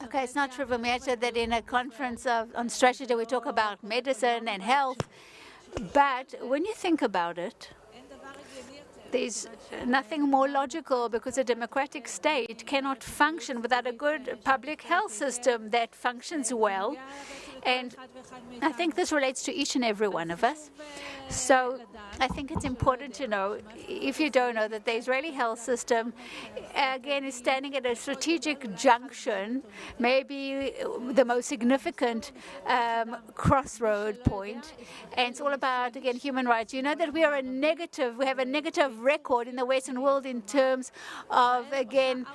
Okay, it's not trivial matter that in a conference on strategy we talk about medicine and health, but when you think about it, there's nothing more logical, because a democratic state cannot function without a good public health system that functions well. And I think this relates to each and every one of us. So I think it's important to know, if you don't know, that the Israeli health system, again, is standing at a strategic junction, maybe the most significant crossroad point. And it's all about, again, human rights. You know that we have a negative record in the Western world in terms of, again,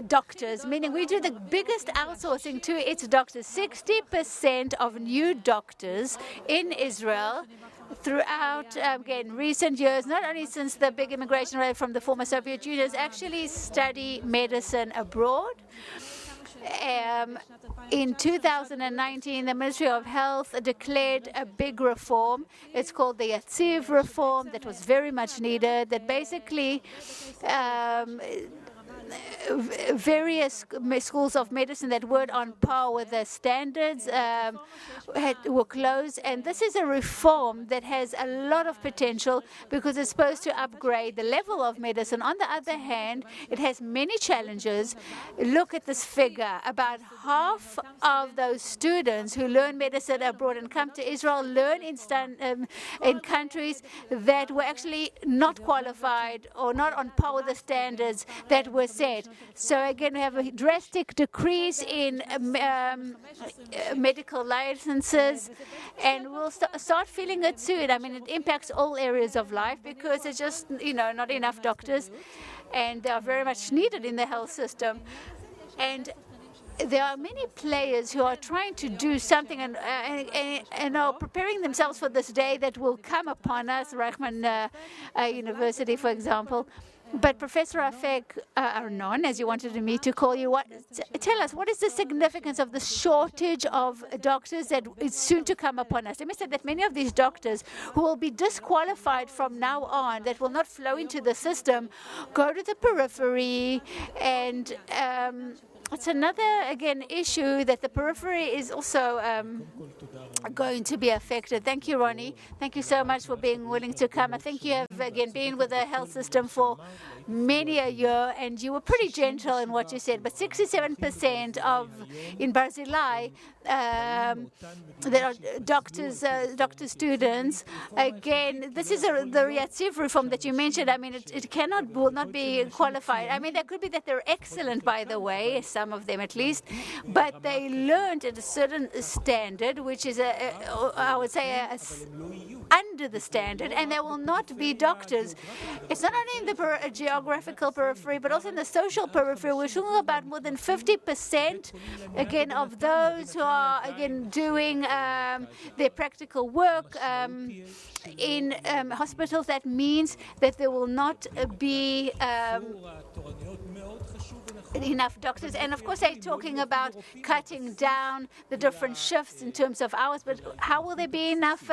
doctors, meaning we do the biggest outsourcing to its doctors. 60% of new doctors in Israel throughout, again, recent years, not only since the big immigration wave from the former Soviet Union, actually study medicine abroad. In 2019, the Ministry of Health declared a big reform. It's called the Yatziv reform, that was very much needed, that basically various schools of medicine that weren't on par with the standards were closed. And this is a reform that has a lot of potential, because it's supposed to upgrade the level of medicine. On the other hand, it has many challenges. Look at this figure. About half of those students who learn medicine abroad and come to Israel learn in countries that were actually not qualified or not on par with the standards that were set. So again, we have a drastic decrease in medical licenses, and we'll start feeling it soon. I mean, it impacts all areas of life, because there's just, not enough doctors, and they are very much needed in the health system. And there are many players who are trying to do something and are preparing themselves for this day that will come upon us, Reichman University, for example. But Professor Afek, Arnon, as you wanted me to call you, tell us, what is the significance of the shortage of doctors that is soon to come upon us? Let me say that many of these doctors who will be disqualified from now on, that will not flow into the system, go to the periphery, and it's another, again, issue that the periphery is also going to be affected. Thank you, Ronny. Thank you so much for being willing to come. I think you have, again, been with the health system for many a year, and you were pretty gentle in what you said. But 67% in Barzilai, there are doctor students. Again, this is the Yatziv reform that you mentioned. I mean, it will not be qualified. I mean, that could be that they're excellent, by the way, some of them at least, but they learned at a certain standard, which is, I would say, under the standard, and they will not be doctors. It's not only in the geographical periphery, but also in the social periphery. We're talking about more than 50%, again, of those who are, again, doing their practical work in hospitals. That means that there will not be enough doctors. And of course, they're talking about cutting down the different shifts in terms of hours, but how will there be enough,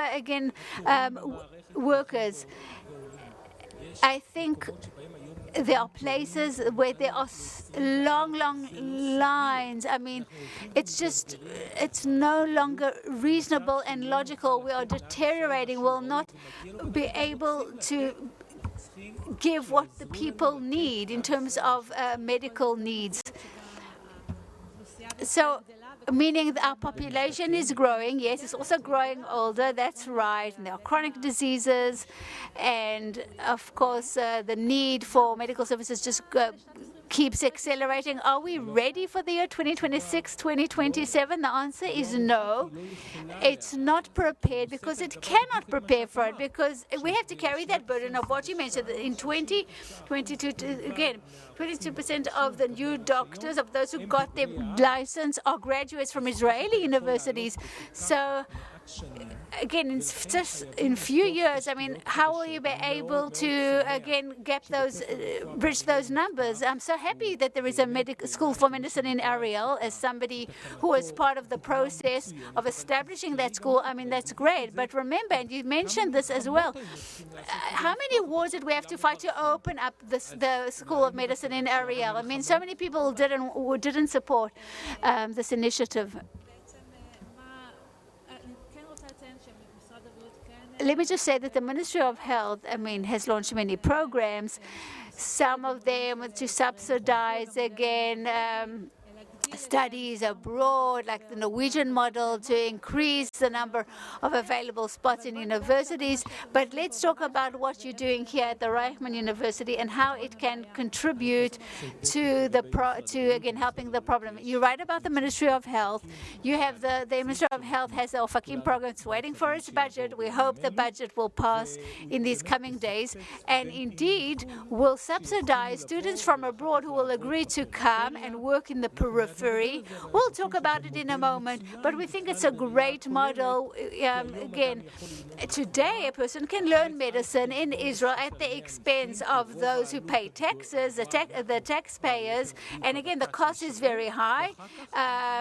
workers? I think there are places where there are long lines. I mean, it's no longer reasonable and logical. We are deteriorating. We'll not be able to give what the people need in terms of medical needs. So, meaning that our population is growing. Yes, it's also growing older. That's right. And there are chronic diseases. And, of course, the need for medical services just keeps accelerating. Are we ready for the year 2026, 2027? The answer is no. It's not prepared, because it cannot prepare for it, because we have to carry that burden of what you mentioned. In 2022, again, 22% of the new doctors, of those who got their license, are graduates from Israeli universities. So again, just in few years, I mean, how will you be able to, again, bridge those numbers? I'm so happy that there is a medical school for medicine in Ariel. As somebody who was part of the process of establishing that school, I mean, that's great. But remember, and you mentioned this as well, how many wars did we have to fight to open up the School of Medicine in Ariel? I mean, so many people didn't support this initiative. Let me just say that the Ministry of Health, I mean, has launched many programs, some of them to subsidize, again, studies abroad, like the Norwegian model, to increase the number of available spots in universities. But let's talk about what you're doing here at the Reichman University and how it can contribute to again helping the problem. You write about the Ministry of Health. You have the Ministry of Health has the Ofakim program. It's waiting for its budget. We hope the budget will pass in these coming days, and indeed will subsidize students from abroad who will agree to come and work in the periphery. We'll talk about it in a moment, but we think it's a great model. Again, today a person can learn medicine in Israel at the expense of those who pay taxes, the taxpayers, and again the cost is very high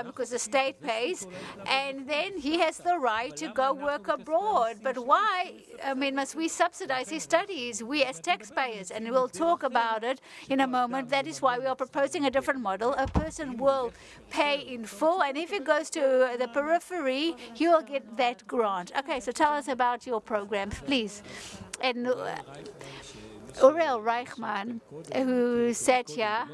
because the state pays, and then he has the right to go work abroad. But why, I mean, must we subsidize his studies, we as taxpayers? And we'll talk about it in a moment. That is why we are proposing a different model. A person will pay in full, and if he goes to the periphery, he will get that grant. Okay, so tell us about your programs, please. And Uriel Reichman, who sat here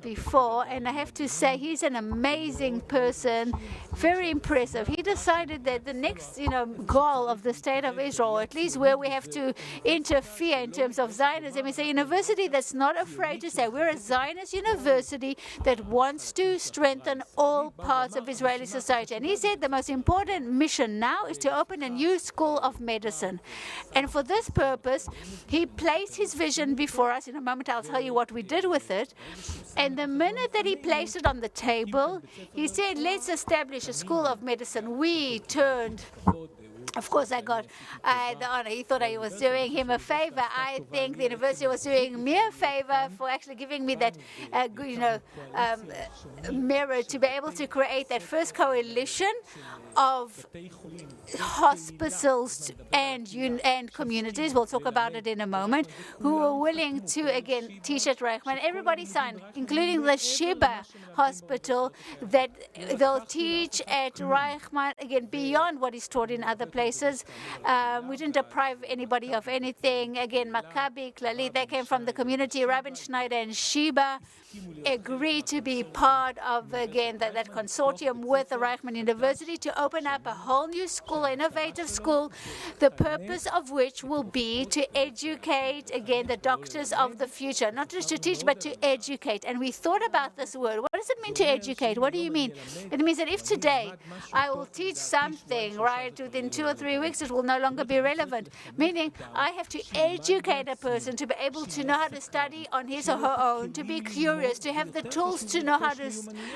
before, and I have to say he's an amazing person, very impressive. He decided that the next, goal of the state of Israel, or at least where we have to interfere in terms of Zionism, is a university that's not afraid to say we're a Zionist university that wants to strengthen all parts of Israeli society. And he said the most important mission now is to open a new school of medicine. And for this purpose, he placed his vision before us. In a moment, I'll tell you what we did with it. And the minute that he placed it on the table, he said, let's establish a school of medicine. We turned. Of course, I got the honor. He thought I was doing him a favor. I think the university was doing me a favor for actually giving me that, merit to be able to create that first coalition of hospitals and communities. We'll talk about it in a moment. Who were willing to again teach at Reichman. Everybody signed, including the Sheba hospital, that they'll teach at Reichman again beyond what is taught in other places. We didn't deprive anybody of anything. Again, Maccabi, Klali, they came from the community. Rabin Schneider and Sheba agreed to be part of, again, that consortium with the Reichman University to open up a whole new school, innovative school, the purpose of which will be to educate, again, the doctors of the future, not just to teach, but to educate. And we thought about this word. What does it mean to educate? What do you mean? It means that if today I will teach something, right, within 2 or 3 weeks, it will no longer be relevant, meaning I have to educate a person to be able to know how to study on his or her own, to be curious, to have the tools to know how to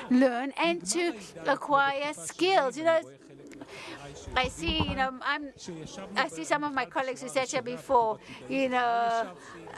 learn and to acquire skills. I see, I see some of my colleagues who sat here before.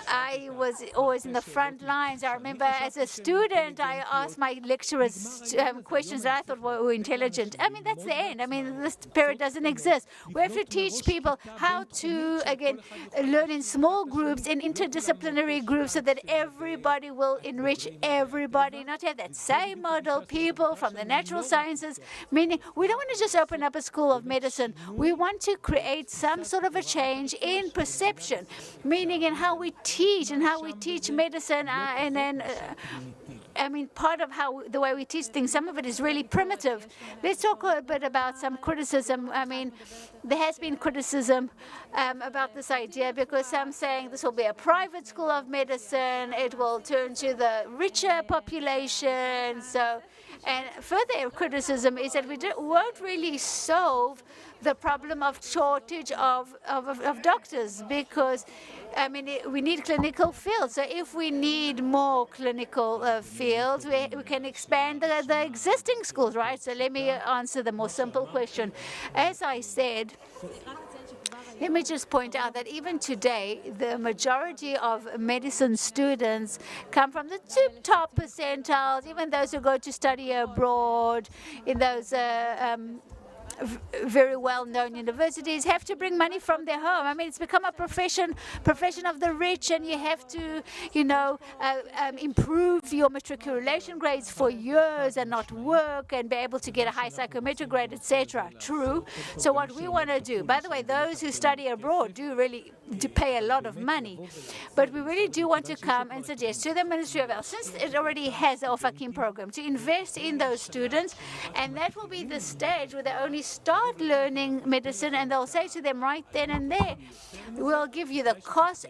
I was always in the front lines. I remember as a student, I asked my lecturers questions that I thought were intelligent. I mean, that's the end. I mean, this period doesn't exist. We have to teach people how to, again, learn in small groups, in interdisciplinary groups, so that everybody will enrich everybody, not have that same model, people from the natural sciences, meaning we don't want to just open up a school of medicine. We want to create some sort of a change in perception, meaning in how we teach and how we teach medicine, and then part of the way we teach things, some of it is really primitive. Let's talk a bit about some criticism. There has been criticism about this idea, because some saying this will be a private school of medicine, it will turn to the richer population. So And further criticism is that we won't really solve the problem of shortage of doctors, because I mean, we need clinical fields. So if we need more clinical fields, we can expand the existing schools, right? So let me answer the more simple question. As I said, let me just point out that even today, the majority of medicine students come from the top percentiles, even those who go to study abroad in those very well-known universities have to bring money from their home. I mean, it's become a profession of the rich, and you have to, improve your matriculation grades for years and not work and be able to get a high psychometric grade, etc. True. So what we want to do, by the way, those who study abroad do pay a lot of money, but we really do want to come and suggest to the Ministry of Health, since it already has the Ofakim program, to invest in those students, and that will be the stage where they only start learning medicine, and they'll say to them right then and there, we'll give you the cost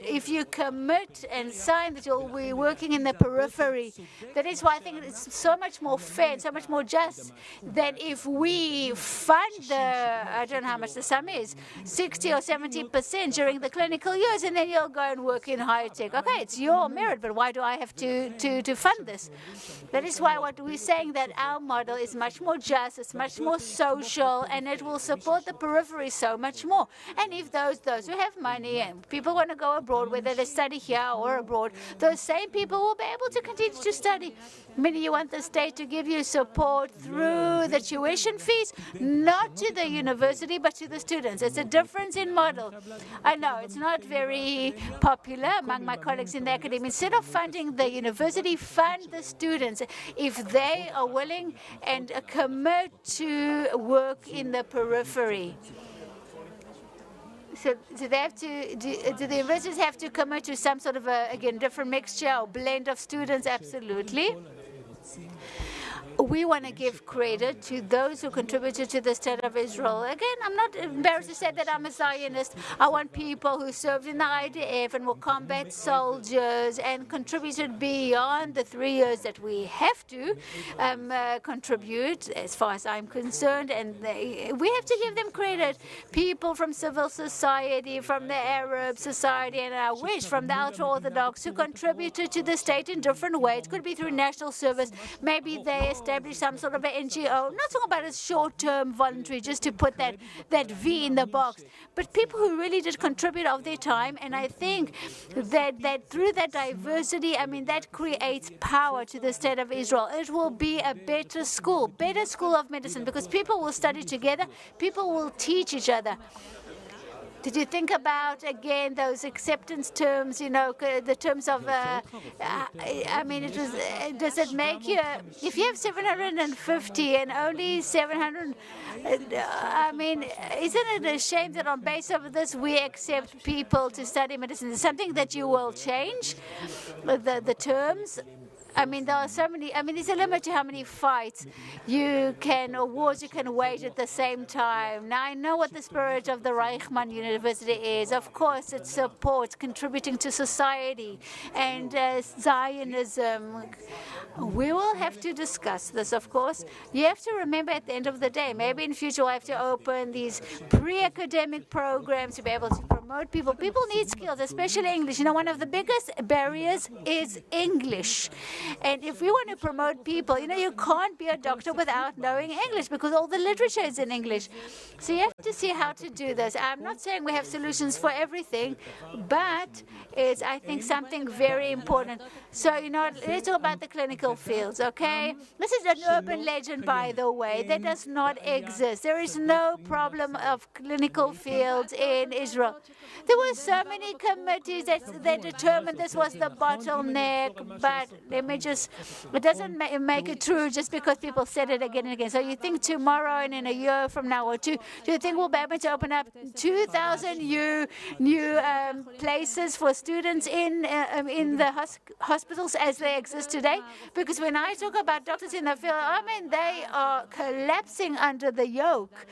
if you commit and sign that you'll be working in the periphery. That is why I think it's so much more fair and so much more just that if we fund I don't know how much the sum is, 60 or 70% during the clinical years, and then you'll go and work in higher tech. Okay, it's your merit, but why do I have to fund this? That is why what we're saying, that our model is much more just, it's much more social, and it will support the periphery so much more. And if those who have money and people want to go abroad, whether they study here or abroad, those same people will be able to continue to study. Meaning you want the state to give you support through the tuition fees, not to the university, but to the students. It's a difference in model. I know it's not very popular among my colleagues in the academy. Instead of funding the university, fund the students if they are willing and commit to work in the periphery. So they have to, do the universities have to commit to some sort of again, different mixture or blend of students? Absolutely. We want to give credit to those who contributed to the State of Israel. Again, I'm not embarrassed to say that I'm a Zionist. I want people who served in the IDF and were combat soldiers and contributed beyond the 3 years that we have to contribute, as far as I'm concerned. And we have to give them credit. People from civil society, from the Arab society, and I wish from the ultra-Orthodox, who contributed to the state in different ways. It could be through national service. Maybe they established some sort of an NGO. I'm not talking about a short-term voluntary, just to put that V in the box, but people who really did contribute of their time. And I think that through that diversity, I mean, that creates power to the State of Israel. It will be a better school of medicine, because people will study together, people will teach each other. Did you think about, again, those acceptance terms, the terms of, I mean, does it make you, if you have 750 and only 700, I mean, isn't it a shame that on base of this we accept people to study medicine? Is something that you will change, the terms? I mean, there are so many. I mean, there's a limit to how many fights or wars you can wage at the same time. Now, I know what the spirit of the Reichman University is. Of course, it supports contributing to society and Zionism. We will have to discuss this, of course. You have to remember at the end of the day, maybe in future we'll have to open these pre-academic programs to be able to promote people. People need skills, especially English. One of the biggest barriers is English. And if we want to promote people, you can't be a doctor without knowing English, because all the literature is in English. So you have to see how to do this. I'm not saying we have solutions for everything, but it's, I think, something very important. So, let's talk about the clinical fields, okay? This is an urban legend, by the way. That does not exist. There is no problem of clinical fields in Israel. There were so many committees that determined this was the bottleneck, but it doesn't make it true just because people said it again and again. So you think tomorrow and in a year from now or two, do you think we'll be able to open up 2,000 new places for students in the hospitals as they exist today? Because when I talk about doctors in the field, I mean, they are collapsing under the yoke,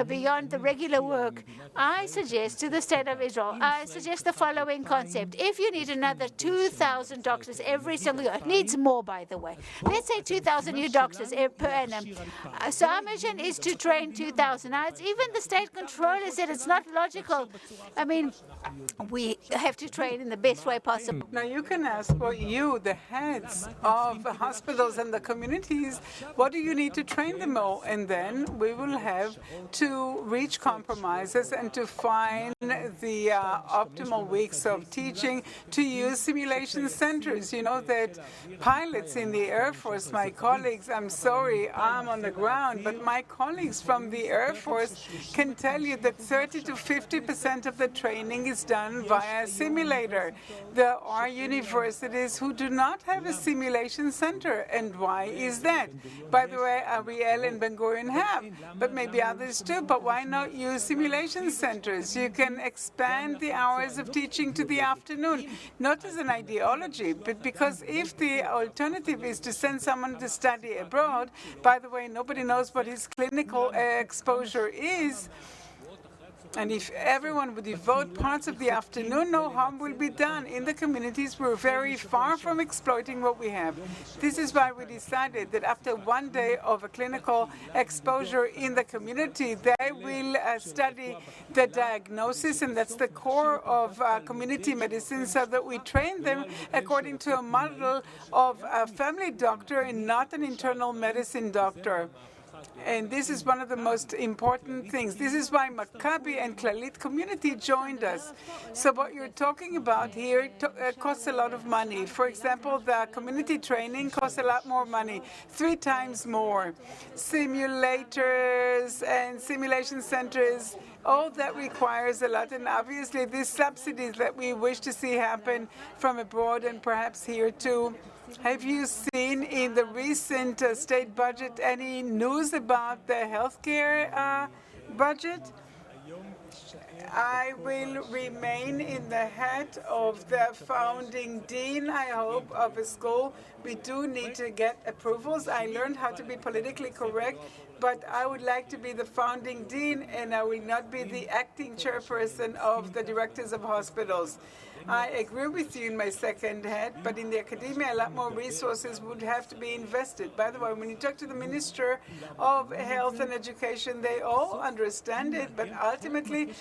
beyond the regular work. I suggest to the state of Israel, I suggest the following concept. If you need another 2,000 doctors every single year, it needs more, by the way. Let's say 2,000 new doctors per annum. So our mission is to train 2,000. Now, it's even the state controller said it's not logical. I mean, we have to train in the best way possible. Now, you can ask you, the heads of the hospitals and the communities, what do you need to train them all? And then we will have to reach compromises and to find the optimal weeks of teaching, to use simulation centers. You know that pilots in the Air Force, my colleagues, I'm sorry, I'm on the ground, but my colleagues from the Air Force can tell you that 30 to 50% of the training is done via a simulator. There are universities who do not have a simulation center. And why is that? By the way, Ariel and Ben Gurion have, but maybe others too. But why not use simulation centers? You can expand the hours of teaching to the afternoon, not as an ideology, but because if the alternative is to send someone to study abroad, by the way, nobody knows what his clinical exposure is. And if everyone would devote parts of the afternoon, no harm will be done. In the communities, we're very far from exploiting what we have. This is why we decided that after one day of a clinical exposure in the community, they will study the diagnosis, and that's the core of community medicine, so that we train them according to a model of a family doctor and not an internal medicine doctor. And this is one of the most important things. This is why Maccabi and Clalit community joined us. So what you're talking about here costs a lot of money. For example, the community training costs a lot more money, 3 times more. Simulators and simulation centers, all that requires a lot. And obviously, these subsidies that we wish to see happen from abroad and perhaps here too. Have you seen in the recent state budget any news about the healthcare budget? I will remain in the head of the founding dean, I hope, of a school. We do need to get approvals. I learned how to be politically correct, but I would like to be the founding dean, and I will not be the acting chairperson of the directors of hospitals. I agree with you in my second head, but in the academia, a lot more resources would have to be invested. By the way, when you talk to the Minister of Health and Education, they all understand it, but ultimately,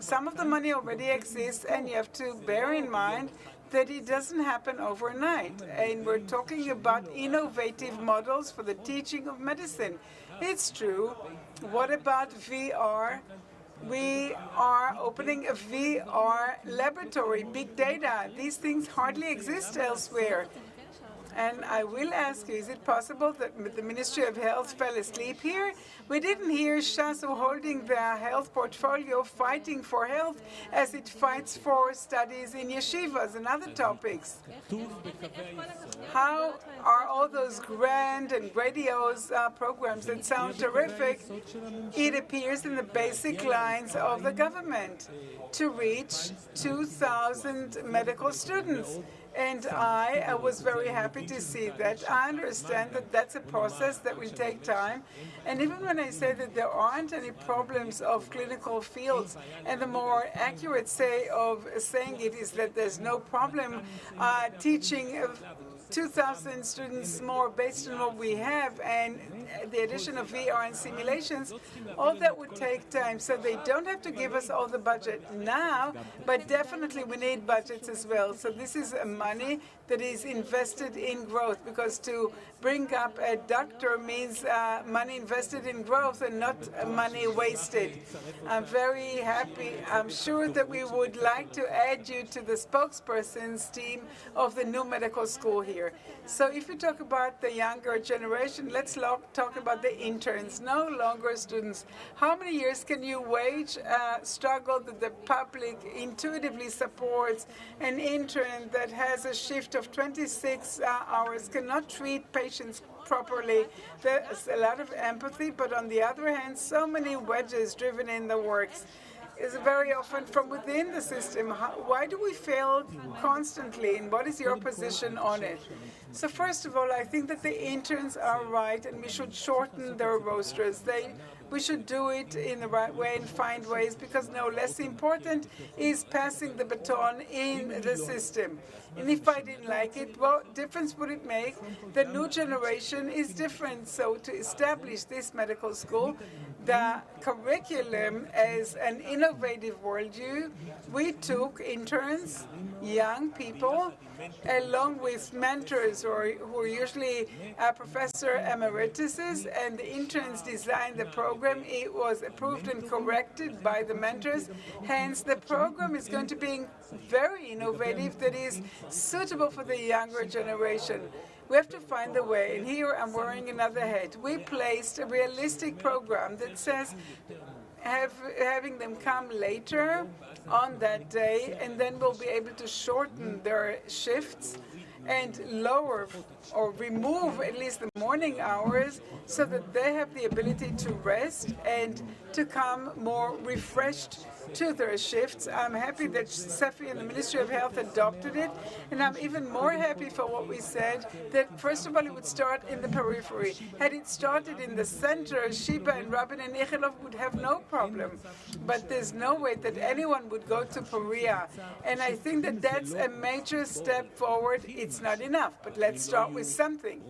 some of the money already exists, and you have to bear in mind that it doesn't happen overnight. And we're talking about innovative models for the teaching of medicine. It's true. What about VR? We are opening a VR laboratory, big data. These things hardly exist elsewhere. And I will ask you, is it possible that the Ministry of Health fell asleep here? We didn't hear Shasu holding the health portfolio, fighting for health as it fights for studies in yeshivas and other topics. How are all those grand and grandiose programs that sound terrific? It appears in the basic lines of the government to reach 2,000 medical students. And I was very happy to see that. I understand that that's a process that will take time. And even when I say that there aren't any problems of clinical fields, and the more accurate say of saying it is that there's no problem teaching 2,000 students more based on what we have, and the addition of VR and simulations, all that would take time. So they don't have to give us all the budget now, but definitely we need budgets as well. So this is money that is invested in growth, because to bring up a doctor means money invested in growth and not money wasted. I'm very happy. I'm sure that we would like to add you to the spokesperson's team of the new medical school here. So if you talk about the younger generation, let's talk about the interns, no longer students. How many years can you wage a struggle that the public intuitively supports? An intern that has a shift of 26 hours cannot treat patients properly. There's a lot of empathy, but on the other hand, so many wedges driven in the works. Is very often from within the system. Why do we fail constantly, and what is your position on it? So first of all, I think that the interns are right, and we should shorten their rosters. They we should do it in the right way and find ways, because no less important is passing the baton in the system. And if I didn't like it, what difference would it make? The new generation is different. So to establish this medical school, the curriculum as an innovative worldview, we took interns, young people, along with mentors who are usually professor emerituses, and the interns designed the program. It was approved and corrected by the mentors. Hence, the program is going to be very innovative, that is suitable for the younger generation. We have to find a way, and here I'm wearing another hat. We placed a realistic program that says having them come later on that day, and then we'll be able to shorten their shifts and lower or remove at least the morning hours so that they have the ability to rest and to come more refreshed to their shifts. I'm happy that Sefi and the Ministry of Health adopted it, and I'm even more happy for what we said, that first of all it would start in the periphery. Had it started in the center, Sheba and Rabin and Ichelov would have no problem. But there's no way that anyone would go to Perea. And I think that that's a major step forward. It's not enough, but let's start with something.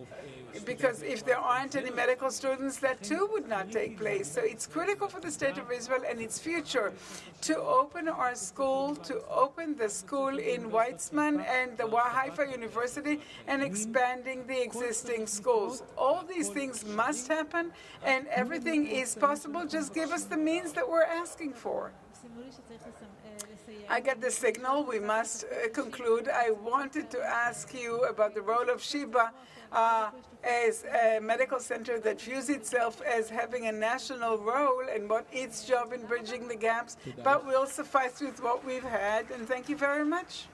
Because if there aren't any medical students, that too would not take place. So it's critical for the State of Israel and its future to open our school, to open the school in Weizmann and the Haifa University, and expanding the existing schools. All these things must happen, and everything is possible. Just give us the means that we're asking for. I get the signal. We must conclude. I wanted to ask you about the role of Sheba as a medical center that views itself as having a national role and what its job in bridging the gaps, but we'll suffice with what we've had, and thank you very much.